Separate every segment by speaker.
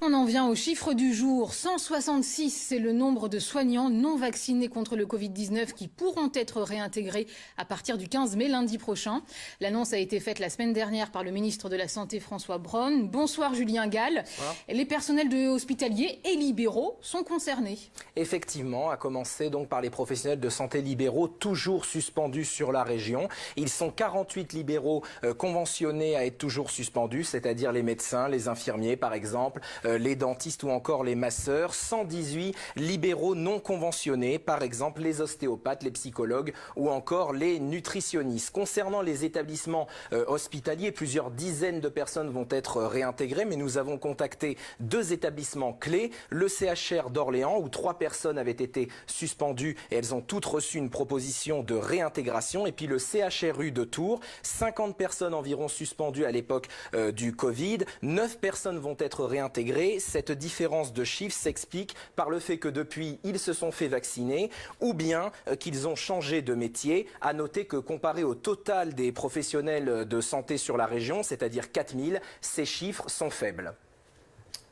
Speaker 1: On en vient au chiffre du jour. 166, c'est le nombre de soignants non vaccinés contre le Covid-19 qui pourront être réintégrés à partir du 15 mai, lundi prochain. L'annonce a été faite la semaine dernière par le ministre de la Santé, François Braun. Bonsoir Julien Gall.
Speaker 2: Bonsoir.
Speaker 1: Les personnels hospitaliers et libéraux sont concernés.
Speaker 2: Effectivement, à commencer donc par les professionnels de santé libéraux, toujours suspendus sur la région. Ils sont 48 libéraux conventionnés à être toujours suspendus, c'est-à-dire les médecins, les infirmiers par exemple, les dentistes ou encore les masseurs. 118 libéraux non conventionnés, par exemple les ostéopathes, les psychologues ou encore les nutritionnistes. Concernant les établissements hospitaliers, plusieurs dizaines de personnes vont être réintégrées, mais nous avons contacté deux établissements clés, le CHR d'Orléans où 3 personnes avaient été suspendues et elles ont toutes reçu une proposition de réintégration, et puis le CHRU de Tours, 50 personnes environ suspendues à l'époque du Covid, 9 personnes vont être réintégrées. Cette différence de chiffres s'explique par le fait que depuis, ils se sont fait vacciner ou bien qu'ils ont changé de métier. À noter que comparé au total des professionnels de santé sur la région, c'est-à-dire 4000, ces chiffres sont faibles.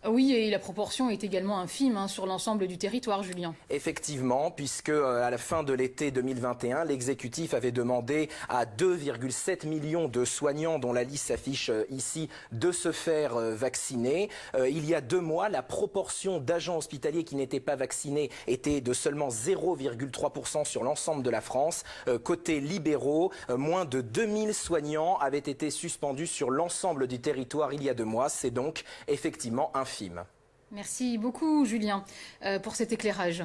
Speaker 1: Oui, et la proportion est également infime sur l'ensemble du territoire, Julien.
Speaker 2: Effectivement, puisque à la fin de l'été 2021, l'exécutif avait demandé à 2,7 millions de soignants, dont la liste s'affiche ici, de se faire vacciner. Il y a 2 mois, la proportion d'agents hospitaliers qui n'étaient pas vaccinés était de seulement 0,3% sur l'ensemble de la France. Côté libéraux, moins de 2000 soignants avaient été suspendus sur l'ensemble du territoire il y a 2 mois. C'est donc effectivement infime.
Speaker 1: Merci beaucoup, Julien, pour cet éclairage.